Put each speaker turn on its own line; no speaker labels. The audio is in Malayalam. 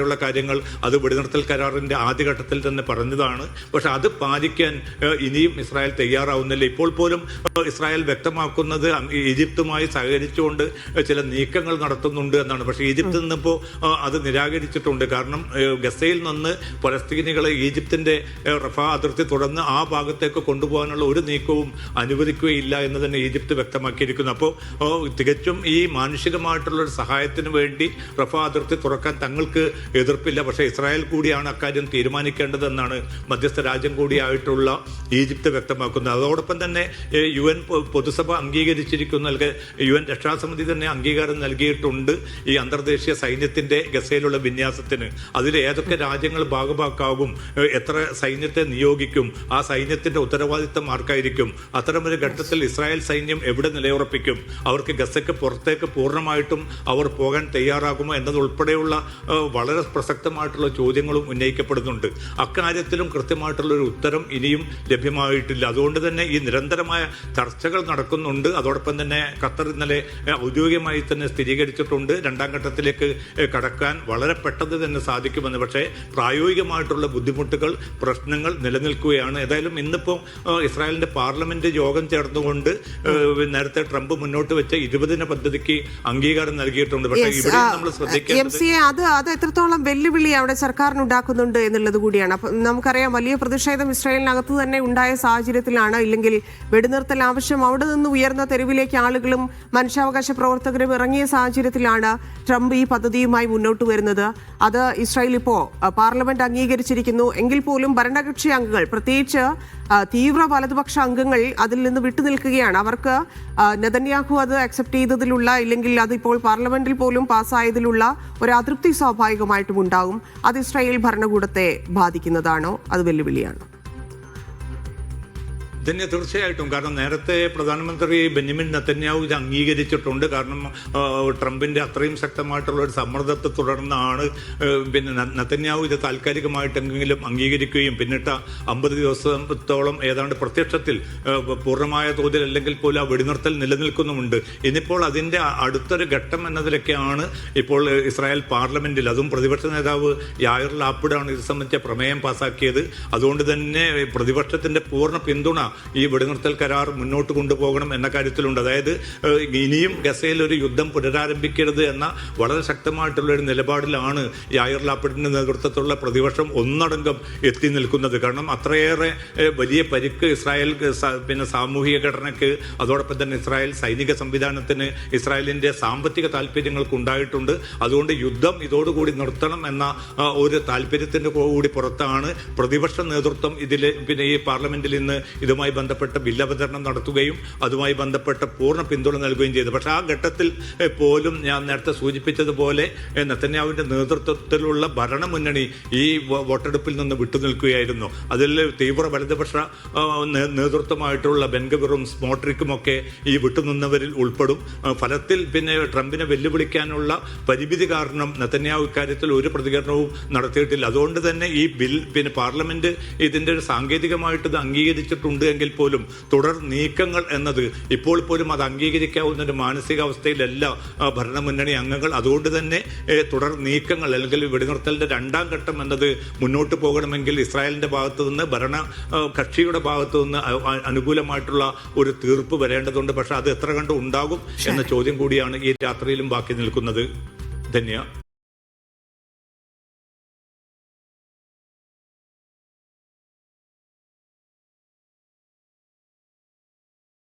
ുള്ള കാര്യങ്ങൾ അത് വെടിനിർത്തൽ കരാറിന്റെ ആദ്യഘട്ടത്തിൽ തന്നെ പറഞ്ഞതാണ്. പക്ഷെ അത് പാലിക്കാൻ ഇനിയും ഇസ്രായേൽ തയ്യാറാവുന്നില്ല. ഇപ്പോൾ പോലും ഇസ്രായേൽ വ്യക്തമാക്കുന്നത് ഈജിപ്തുമായി സഹകരിച്ചുകൊണ്ട് ചില നീക്കങ്ങൾ നടത്തുന്നുണ്ട് എന്നാണ്. പക്ഷേ ഈജിപ്തിൽ നിന്നിപ്പോൾ അത് നിരാകരിച്ചിട്ടുണ്ട്. കാരണം ഗസയിൽ നിന്ന് പലസ്തീനികളെ ഈജിപ്തിന്റെ റഫാ അതിർത്തി തുടർന്ന് ആ ഭാഗത്തേക്ക് കൊണ്ടുപോകാനുള്ള ഒരു നീക്കവും അനുവദിക്കുകയില്ല എന്ന് തന്നെ ഈജിപ്ത് വ്യക്തമാക്കിയിരിക്കുന്നു. അപ്പോൾ തികച്ചും ഈ മാനുഷികമായിട്ടുള്ള ഒരു സഹായത്തിന് വേണ്ടി റഫാ അതിർത്തി തുറക്കാൻ തങ്ങൾക്ക് എതിർപ്പില്ല. പക്ഷേ ഇസ്രായേൽ കൂടിയാണ് അക്കാര്യം തീരുമാനിക്കേണ്ടതെന്നാണ് മധ്യസ്ഥ രാജ്യം കൂടിയായിട്ടുള്ള ഈജിപ്ത് വ്യക്തമാക്കുന്നത്. അതോടൊപ്പം തന്നെ UN പൊതുസഭ അംഗീകരിച്ചിരിക്കുന്ന UN രക്ഷാസമിതി തന്നെ അംഗീകാരം നൽകിയിട്ടുണ്ട് ഈ അന്തർദേശീയ സൈന്യത്തിന്റെ ഗസയിലുള്ള വിന്യാസത്തിന്. അതിൽ ഏതൊക്കെ രാജ്യങ്ങൾ ഭാഗഭാക്കാകും, എത്ര സൈന്യത്തെ നിയോഗിക്കും, ആ സൈന്യത്തിന്റെ ഉത്തരവാദിത്തം ആർക്കായിരിക്കും, അത്തരമൊരു ഘട്ടത്തിൽ ഇസ്രായേൽ സൈന്യം എവിടെ നിലയുറപ്പിക്കും, അവർക്ക് ഗസയ്ക്ക് പുറത്തേക്ക് പൂർണ്ണമായിട്ടും അവർ പോകാൻ തയ്യാറാകുമോ എന്നതുൾപ്പെടെയുള്ള വളരെ പ്രസക്തമായിട്ടുള്ള ചോദ്യങ്ങളും ഉന്നയിക്കപ്പെടുന്നുണ്ട്. അക്കാര്യത്തിലും കൃത്യമായിട്ടുള്ള ഒരു ഉത്തരം ഇനിയും ലഭ്യമായിട്ടില്ല. അതുകൊണ്ട് തന്നെ ഈ നിരന്തരമായ ചർച്ചകൾ നടക്കുന്നുണ്ട്. അതോടൊപ്പം തന്നെ ഖത്തർ ഇന്നലെ ഔദ്യോഗികമായി തന്നെ സ്ഥിരീകരിച്ചിട്ടുണ്ട് രണ്ടാം ഘട്ടത്തിലേക്ക് കടക്കാൻ വളരെ പെട്ടെന്ന് തന്നെ സാധിക്കുമെന്ന്. പക്ഷേ പ്രായോഗികമായിട്ടുള്ള ബുദ്ധിമുട്ടുകൾ, പ്രശ്നങ്ങൾ നിലനിൽക്കുകയാണ്. ഏതായാലും ഇന്നിപ്പോൾ ഇസ്രായേലിന്റെ പാർലമെന്റ് യോഗം ചേർന്നുകൊണ്ട് നേരത്തെ ട്രംപ് മുന്നോട്ട് വെച്ച 20 ദിന പദ്ധതിക്ക് അംഗീകാരം നൽകിയിട്ടുണ്ട്. പക്ഷേ ഇവിടെ നമ്മൾ ശ്രദ്ധിക്കേണ്ടത്
അത് എത്രത്തോളം വെല്ലുവിളി അവിടെ സർക്കാരിന് ഉണ്ടാക്കുന്നുണ്ട് എന്നുള്ളത് കൂടിയാണ്. അപ്പം നമുക്കറിയാം, വലിയ പ്രതിഷേധം ഇസ്രായേലിനകത്ത് തന്നെ ഉണ്ടായ സാഹചര്യത്തിലാണ്, ഇല്ലെങ്കിൽ വെടിനിർത്തൽ ആവശ്യം അവിടെ നിന്ന് ഉയർന്ന തെരുവിലേക്ക് ആളുകളും മനുഷ്യാവകാശ പ്രവർത്തകരും ഇറങ്ങിയ സാഹചര്യത്തിലാണ് ട്രംപ് ഈ പദ്ധതിയുമായി മുന്നോട്ട് വരുന്നത്. അത് ഇസ്രായേൽ ഇപ്പോൾ പാർലമെന്റ് അംഗീകരിച്ചിരിക്കുന്നു. എങ്കിൽ പോലും ഭരണകക്ഷി അംഗങ്ങൾ, പ്രത്യേകിച്ച് തീവ്ര വലതുപക്ഷ അംഗങ്ങൾ അതിൽ നിന്ന് വിട്ടുനിൽക്കുകയാണ്. അവർക്ക് നെതന്യാഹു അത് അക്സെപ്റ്റ് ചെയ്തതിലുള്ള, ഇല്ലെങ്കിൽ അതിപ്പോൾ പാർലമെന്റിൽ പോലും പാസ്സായതിലുള്ള ഒരു അതൃപ്തി സ്വാഭാവികമായിട്ടും ഉണ്ടാകും. അത് ഇസ്രായേൽ ഭരണകൂടത്തെ ബാധിക്കുന്നതാണോ, അത് വെല്ലുവിളിയാണോ?
തന്നെ തീർച്ചയായിട്ടും. കാരണം നേരത്തെ പ്രധാനമന്ത്രി ബെന്യാമിൻ നെതന്യാഹു ഇത് അംഗീകരിച്ചിട്ടുണ്ട്. കാരണം ട്രംപിന്റെ അത്രയും ശക്തമായിട്ടുള്ള ഒരു സമ്മർദ്ദത്തെ തുടർന്നാണ് പിന്നെ നെതന്യാഹു ഇത് താൽക്കാലികമായിട്ടെങ്കിലും അംഗീകരിക്കുകയും പിന്നിട്ട 50 ദിവസത്തോളം ഏതാണ്ട് പ്രത്യക്ഷത്തിൽ പൂർണ്ണമായ തോതിൽ അല്ലെങ്കിൽ പോലും ആ വെടിനിർത്തൽ നിലനിൽക്കുന്നുമുണ്ട്. ഇനിയിപ്പോൾ അതിന്റെ അടുത്തൊരു ഘട്ടം എന്നതിലൊക്കെയാണ് ഇപ്പോൾ ഇസ്രായേൽ പാർലമെന്റിൽ, അതും പ്രതിപക്ഷ നേതാവ് യായർ ലാപ്പിഡാണ് ഇത് സംബന്ധിച്ച പ്രമേയം പാസാക്കിയത്. അതുകൊണ്ട് തന്നെ പ്രതിപക്ഷത്തിന്റെ പൂർണ്ണ പിന്തുണ ഈ വെടിനിർത്തൽ കരാർ മുന്നോട്ട് കൊണ്ടുപോകണം എന്ന കാര്യത്തിലുണ്ട്. അതായത് ഇനിയും ഗസയിൽ ഒരു യുദ്ധം പുനരാരംഭിക്കരുത് എന്ന വളരെ ശക്തമായിട്ടുള്ള ഒരു നിലപാടിലാണ് യായർ ലാപ്പിഡിന്റെ നേതൃത്വത്തിലുള്ള പ്രതിപക്ഷം ഒന്നടങ്കം എത്തി നിൽക്കുന്നത്. കാരണം അത്രയേറെ വലിയ പരിക്ക് ഇസ്രായേൽ പിന്നെ സാമൂഹിക ഘടനയ്ക്ക്, അതോടൊപ്പം തന്നെ ഇസ്രായേൽ സൈനിക സംവിധാനത്തിന്, ഇസ്രായേലിന്റെ സാമ്പത്തിക താല്പര്യങ്ങൾക്ക് ഉണ്ടായിട്ടുണ്ട്. അതുകൊണ്ട് യുദ്ധം ഇതോടുകൂടി നിർത്തണം എന്ന ഒരു താല്പര്യത്തിന്റെ കൂടി പുറത്താണ് പ്രതിപക്ഷ നേതൃത്വം ഇതിൽ പിന്നെ ഈ പാർലമെന്റിൽ ഇന്ന് ഇതുമായി ബന്ധപ്പെട്ട ബില്ലവതരണം നടത്തുകയും അതുമായി ബന്ധപ്പെട്ട പൂർണ്ണ പിന്തുണ നൽകുകയും ചെയ്തു. പക്ഷെ ആ ഘട്ടത്തിൽ പോലും ഞാൻ നേരത്തെ സൂചിപ്പിച്ചതുപോലെ നെതന്യാഹുവിന്റെ നേതൃത്വത്തിലുള്ള ഭരണമുന്നണി ഈ വോട്ടെടുപ്പിൽ നിന്ന് വിട്ടുനിൽക്കുകയായിരുന്നു. അതിൽ തീവ്ര വലതുപക്ഷ നേതൃത്വമായിട്ടുള്ള ബെൻഗവിറും സ്മോട്രിക്കും ഒക്കെ ഈ വിട്ടുനിന്നവരിൽ ഉൾപ്പെടും. ഫലത്തിൽ പിന്നെ ട്രംപിനെ വെല്ലുവിളിക്കാനുള്ള പരിമിതി കാരണം നെതന്യാഹു ഇക്കാര്യത്തിൽ ഒരു പ്രതികരണവും നടത്തിയിട്ടില്ല. അതുകൊണ്ട് തന്നെ ഈ ബിൽ പിന്നെ പാർലമെന്റ് ഇതിന്റെ ഒരു സാങ്കേതികമായിട്ട് ഇത് അംഗീകരിച്ചിട്ടുണ്ട് എങ്കിൽ പോലും തുടർ നീക്കങ്ങൾ എന്നത് ഇപ്പോൾ പോലും അത് അംഗീകരിക്കാവുന്ന ഒരു മാനസികാവസ്ഥയിലല്ല ഭരണമുന്നണി അംഗങ്ങൾ. അതുകൊണ്ട് തന്നെ തുടർ നീക്കങ്ങൾ അല്ലെങ്കിൽ വെടിനിർത്തലിന്റെ രണ്ടാം ഘട്ടം എന്നത് മുന്നോട്ട് പോകണമെങ്കിൽ ഇസ്രായേലിന്റെ ഭാഗത്തു നിന്ന്, ഭരണ കക്ഷിയുടെ ഭാഗത്തു നിന്ന് അനുകൂലമായിട്ടുള്ള ഒരു തീർപ്പ് വരേണ്ടതുണ്ട്. പക്ഷെ അത് എത്ര കണ്ട് ഉണ്ടാകും എന്ന ചോദ്യം കൂടിയാണ് ഈ രാത്രിയിലും ബാക്കി നിൽക്കുന്നത്. ധന്യ.